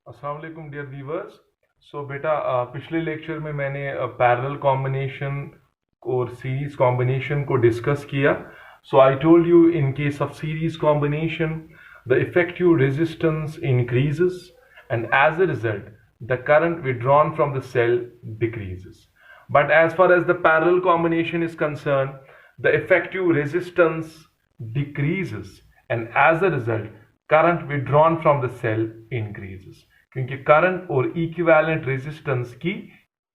अस्सलाम वालेकुम dear viewers. सो बेटा पिछले लेक्चर में मैंने पैरेलल कॉम्बिनेशन और सीरीज कॉम्बिनेशन को डिस्कस किया। So I told you in case of series combination the effective resistance increases and as a result the current withdrawn from the cell decreases. But as far as the parallel combination is concerned, the effective resistance decreases and as a result current withdrawn from the cell increases. क्योंकि current और equivalent resistance की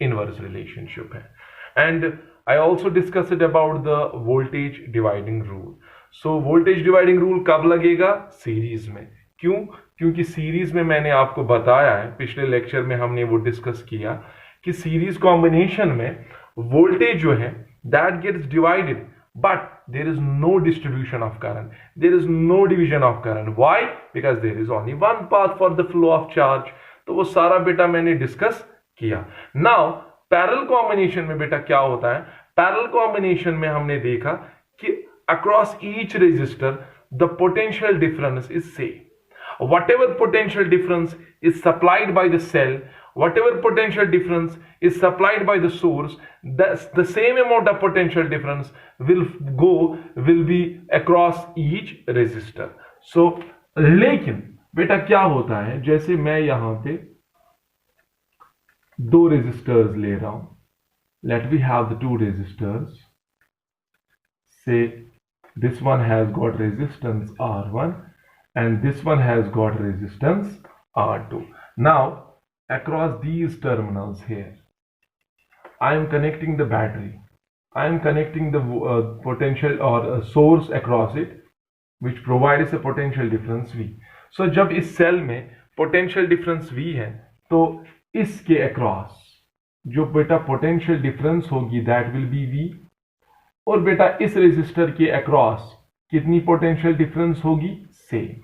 inverse relationship है। And I also discussed about the voltage dividing rule. So voltage dividing rule कब लगेगा? Series में। क्यों? क्योंकि series में मैंने आपको बताया है, पिछले लेक्चर में हमने वो डिस्कस किया कि सीरीज कॉम्बिनेशन में वोल्टेज जो है that gets divided but there is no distribution of current, there is no division of current. Why? Because there is only one path for the flow of charge. तो वो सारा बेटा मैंने discuss किया। Now parallel combination में बेटा क्या होता है? पैरेलल कॉम्बिनेशन में हमने देखा कि across each resistor the potential difference is same. whatever potential difference is supplied by the cell, whatever potential difference is supplied by the source, the same amount of potential difference will be across each resistor. So लेकिन बेटा क्या होता है, जैसे मैं यहां पे दो रेजिस्टर्स ले रहा हूं, let we have the two resistors, say this one has got resistance R1 and this one has got resistance R2. Now across these terminals here I am connecting the battery, I am connecting the potential or source across it which provides a potential difference V. So जब इस cell में potential difference V है तो इसके across जो बेटा potential difference होगी that will be V, और बेटा इस रेजिस्टर के अक्रॉस कितनी पोटेंशियल डिफरेंस होगी? सेम।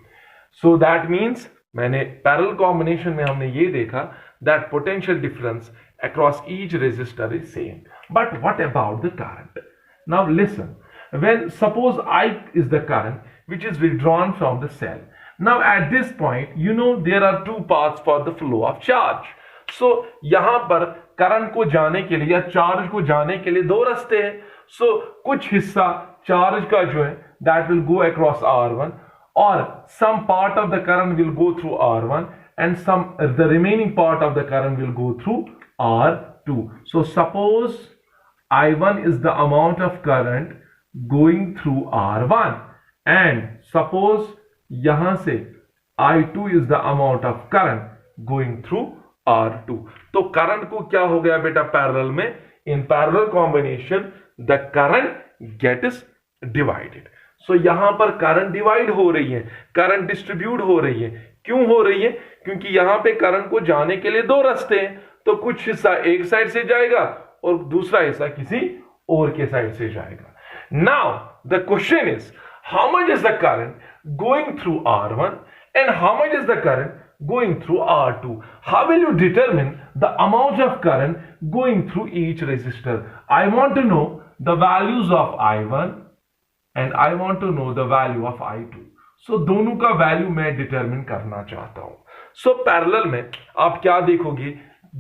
सो दैट मींस मैंने पैरेलल कॉम्बिनेशन में हमने ये देखा that potential difference across each resistor is same. But what about the current? Now listen, when suppose I is the current which is withdrawn from the cell. Now at this point you know there are two paths for the flow of charge. So यहां पर current को जाने के लिए या charge को जाने के लिए दो रास्ते हैं। सो कुछ हिस्सा चार्ज का जो है that will go across R1 और some part of the current will go through R1 and some the remaining part of the current will go through R2. So suppose I1 is the amount of current going through R1 and suppose यहां से I2 is the amount of current going through R2. तो current को क्या हो गया बेटा parallel में? In parallel combination the current gets divided. So यहां पर करंट डिवाइड हो रही है, करंट डिस्ट्रीब्यूट हो रही है। क्यों हो रही है? क्योंकि यहां पे करंट को जाने के लिए दो रास्ते हैं, तो कुछ हिस्सा एक साइड से जाएगा और दूसरा हिस्सा किसी और के साइड से जाएगा। Now the question is how much is the current going through R1 and how much is the current going through R2? How will you determine the amount of current going through each resistor? I want to know the values of I1 and I want to know the value of I2. So दोनों का value मैं determine करना चाहता हूं। So parallel में आप क्या देखोगे,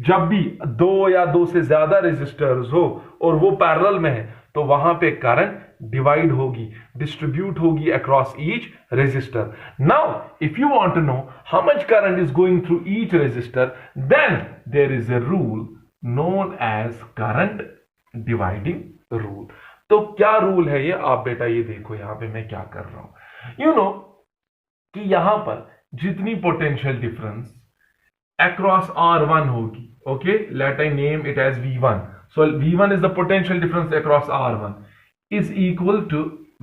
जब भी दो या दो से ज्यादा रेजिस्टर्स हो और वो पैरेलल में है तो वहां पे करंट डिवाइड होगी, डिस्ट्रीब्यूट होगी across each resistor. Now if you want to know how much current is going through each resistor, then there is a rule known as current dividing rule. तो क्या rule है ये? आप बेटा ये देखो यहां पे मैं क्या कर रहा हूं। यू नो कि यहां पर जितनी पोटेंशियल डिफरेंस across R1 होगी, okay, let I name it as V1. So V1 is the potential difference across R1 is equal to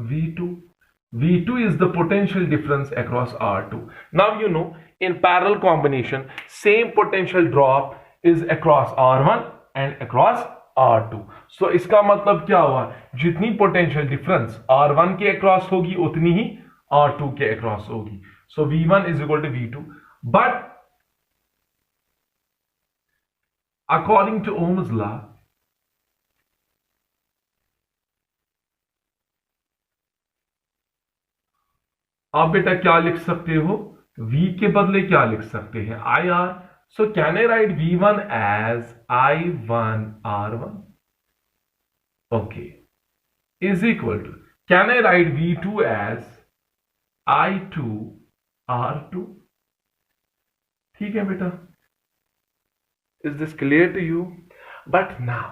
V2. V2 is the potential difference across R2. Now you know in parallel combination same potential drop is across R1 and across R2. So इसका मतलब क्या हुआ? जितनी potential difference R1 के across होगी उतनी ही R2 के across होगी. So V1 is equal to V2. But according to Ohm's law, आप बेटा क्या लिख सकते हो V के बदले क्या लिख सकते हैं, IR. So can I write V1 as I1 R1? Okay. Is equal to, can I write V2 as I2 R2? ठीक है बेटा. Is this clear to you? But now,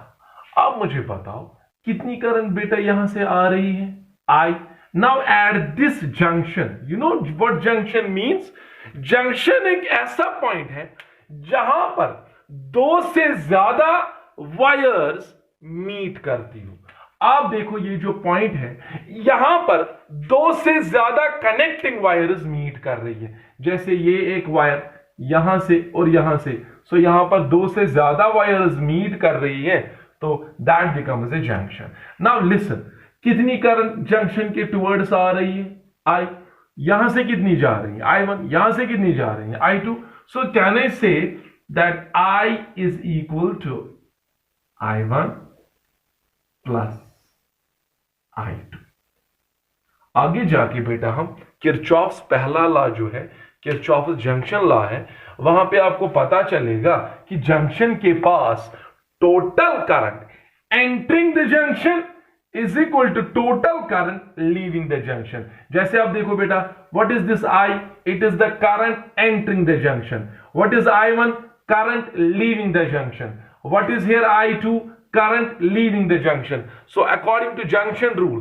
अब मुझे बताओ कितनी करंट बेटा यहां से आ रही है, I. Now at this junction, you know what junction means? Junction एक ऐसा पॉइंट है जहां पर दो से ज्यादा वायर्स मीट करती हो. आप देखो ये जो पॉइंट है यहां पर दो से ज्यादा कनेक्टिंग वायर्स मीट कर रही है. जैसे ये एक वायर यहां से और यहां से, सो यहां पर दो से ज्यादा वायर्स मीट कर रही है, तो that becomes a junction. Now listen, कितनी करंट जंक्शन के टुवर्ड्स आ रही है, I. यहां से कितनी जा रही है, I1. यहां से कितनी जा रही है, I2. So can I say that I is equal to I1 plus I2. आगे जाके बेटा हम किरचॉफ्स पहला लॉ जो है, किरचॉफ्स जंक्शन लॉ है, वहां पे आपको पता चलेगा कि जंक्शन के पास total current entering the junction is equal to total current leaving the junction. जैसे आप देखो बेटा, what is this I? It is the current entering the junction. What is I1? Current leaving the junction. What is here I2? Current leaving the junction. So according to junction rule,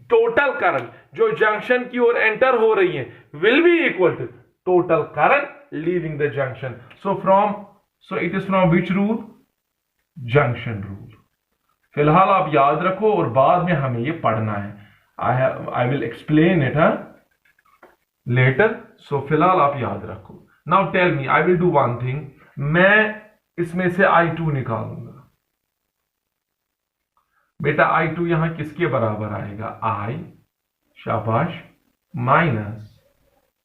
total current जो junction की ओर enter हो रही है will be equal to total current leaving the junction. So it is from which rule? Junction rule. फिलहाल आप याद रखो और बाद में हमें ये पढ़ना है. I will explain it later. So फिलहाल आप याद रखो. Now tell me, I will do one thing. मैं इसमें से I2 निकालूंगा बेटा. I2 यहां किसके बराबर आएगा, I, शाबाश, minus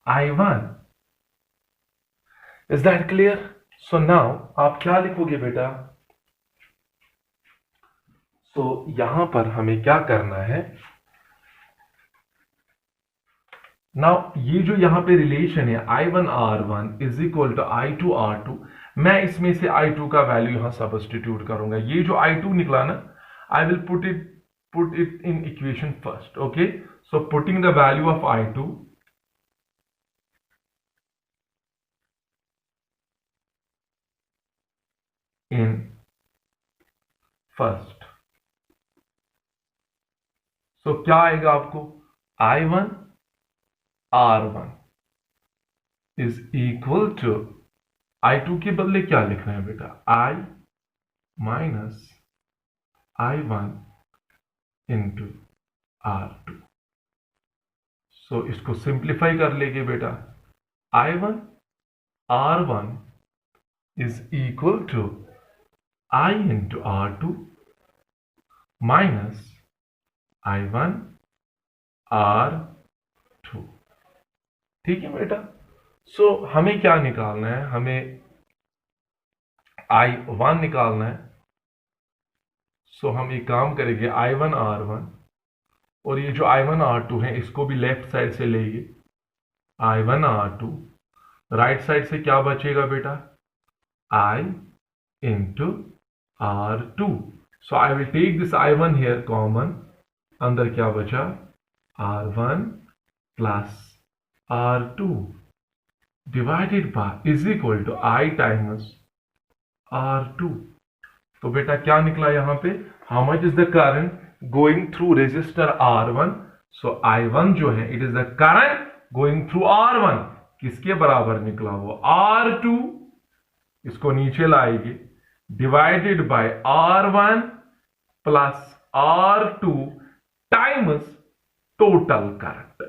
I1. Is that clear? So now आप क्या लिखोगे बेटा? तो यहां पर हमें क्या करना है, नाउ ये जो यहां पे रिलेशन है I1 R1 is equal to I2 R2, मैं इसमें से I2 का वैल्यू यहां सब्स्टिट्यूट करूंगा. ये जो I2 निकला ना, I will put it in equation first. Okay, so putting the value of I2 in first. So क्या आएगा आपको, I1 R1 is equal to I2 के बदले क्या लिखना है बेटा, I minus I1 into R2. सो इसको सिंप्लीफाई कर लेंगे बेटा. I1 R1 is equal to I into R2 minus I1 R2. ठीक है बेटा. सो हमें क्या निकालना है, हमें I1 निकालना है. सो हम एक काम करेंगे, I1 R1 और ये जो I1 R2 है इसको भी लेफ्ट साइड से लेंगे. I1 R2, राइट साइड से क्या बचेगा बेटा, I into R2. So I will take this I1 here common. अंदर क्या बचा, R1 plus R2 divided by is equal to I times R2. तो बेटा क्या निकला यहां पे, how much is the current going through resistor R1. So I1 जो है it is the current going through R1, किसके बराबर निकला वो, R2. इसको नीचे लाएंगे, divided by R1 plus R2 times total current.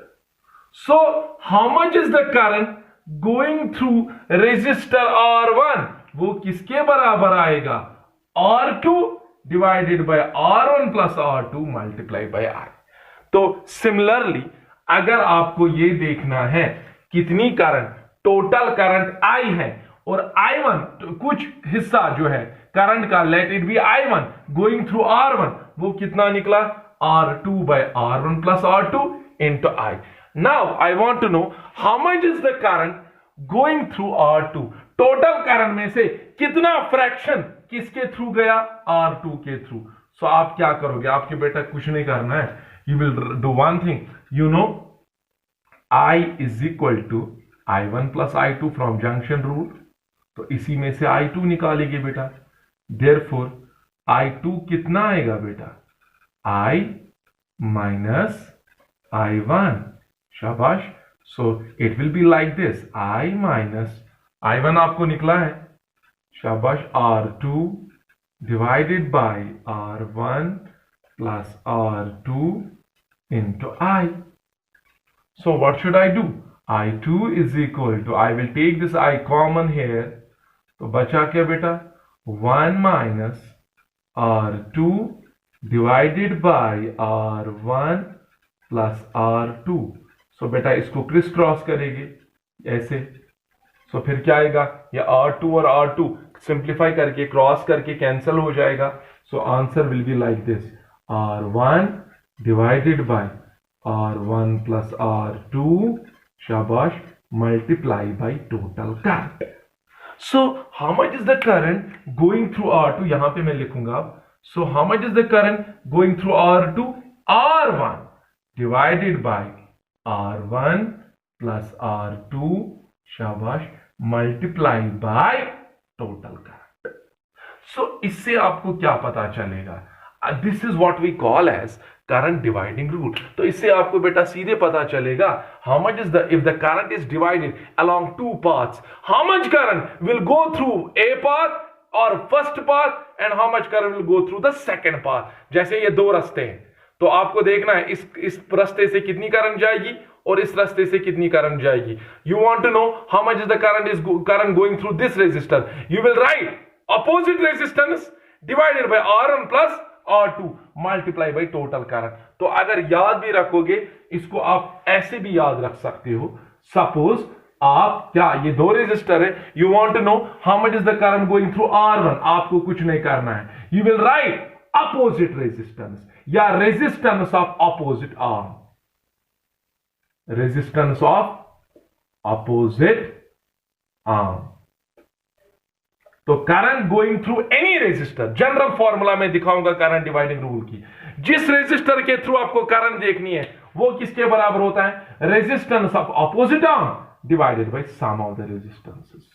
So how much is the current going through resistor R1, वो किसके बराबर आएगा, R2 divided by R1 plus R2 multiply by I. तो सिमिलरली अगर आपको ये देखना है कितनी करंट, टोटल करंट I है और I1 तो कुछ हिस्सा जो है करंट का, let it be I1 going through R1, वो कितना निकला, R2 by R1 plus R2 into I. Now I want to know how much is the current going through R2, total current में से कितना फ्रैक्शन किसके through गया, R2 के through. सो आप क्या करोगे, आपके बेटा कुछ नहीं करना है, you will do one thing, you know I is equal to I1 plus I2 from junction rule, तो इसी में से I2 निकालेंगे बेटा। देयरफॉर I2 कितना आएगा बेटा, I माइनस I1, शाबाश। So it will be like this, I minus I1 आपको निकला है, शाबाश, R2 divided by R1 plus R2 into I. So what should I do? I2 is equal to, I will take this I common here, तो बचा क्या बेटा, 1 minus R2 divided by R1 plus R2. So बेटा इसको criss cross करेंगे ऐसे, so फिर क्या आएगा, ये R2 और R2 सिंप्लीफाई करके क्रॉस करके कैंसिल हो जाएगा। So answer will be like this, R1 divided by R1 plus R2, shabash, multiply by total current. So how much is the current going through R2, यहां पे मैं लिखूंगा। So how much is the current going through R2? R1 divided by R1 plus R2, shabash, multiply by total current. So इससे आपको क्या पता चलेगा, this is what we call as current dividing rule. तो इससे आपको बेटा सीधे पता चलेगा how much is the, if the current is divided along two paths, how much current will go through a path और first path and how much current will go through the second path. जैसे ये दो रास्ते हैं, तो आपको देखना है इस रास्ते से कितनी करंट जाएगी और इस रास्ते से कितनी करंट जाएगी। You want to know how much is the current going through this resistor, you will write opposite resistance divided by R1 plus R2 multiply by total current। तो अगर याद भी रखोगे इसको आप ऐसे भी याद रख सकते हो, सपोज आप क्या, ये दो रेजिस्टर है, you want to know how much is the current going through R1, आपको कुछ नहीं करना है, you will write opposite resistance या resistance of opposite arm, resistance of opposite arm. तो current going through any resistor, general formula में दिखाऊंगा current dividing rule की, जिस रेजिस्टर के थ्रू आपको करंट देखनी है वो किसके बराबर होता है, resistance of opposite arm divided by sum of the resistances.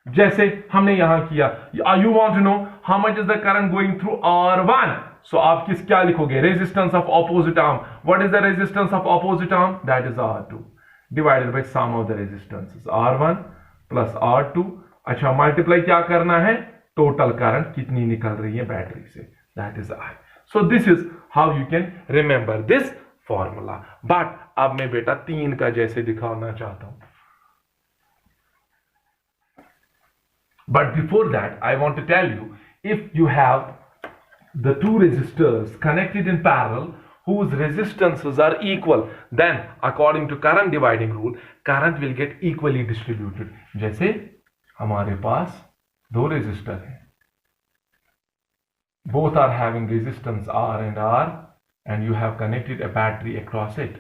जैसे हमने यहां किया, you want to know how much is the current going through R1, so आप क्या लिखोगे, resistance of opposite arm, what is the resistance of opposite arm, that is R2 divided by sum of the resistances, R1 plus R2। अच्छा, multiply क्या करना है, total current कितनी निकल रही है बैटरी से, that is I। So this is how you can remember this formula. But अब मैं बेटा 3 का जैसे दिखाना चाहता हूं, but before that I want to tell you, if you have the two resistors connected in parallel whose resistances are equal, then according to current dividing rule current will get equally distributed। जैसे हमारे पास दो resistor हैं, both are having resistance R and R and you have connected a battery across it।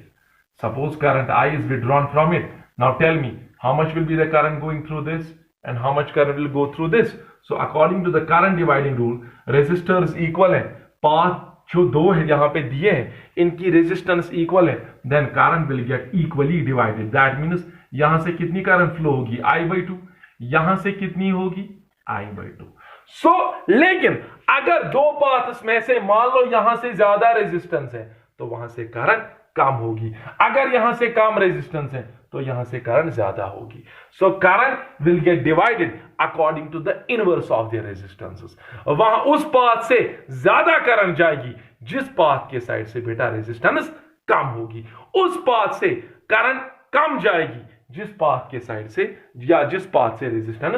Suppose current I is withdrawn from it, now tell me how much will be the current going through this and how much current will go through this। So according to the current dividing rule, resistors equal है, path जो दो है यहां पे दिए हैं इनकी resistance equal है, then current will get equally divided. That means यहां से कितनी करंट फ्लो होगी, I/2, यहां से कितनी होगी, I/2। सो लेकिन अगर दो पाथ्स में से मान लो यहां से ज्यादा रेजिस्टेंस है तो वहां से करंट कम होगी, अगर यहां से कम रेजिस्टेंस है तो यहां से करंट ज्यादा होगी। So current will get divided according to the inverse of the resistances. वहां उस पाथ से ज्यादा करंट जाएगी जिस पाथ के साइड से बेटा रेजिस्टेंस कम होगी, उस पाथ से करंट कम जाएगी जिस पाथ के साइड से या जिस पाथ से रेजिस्टेंस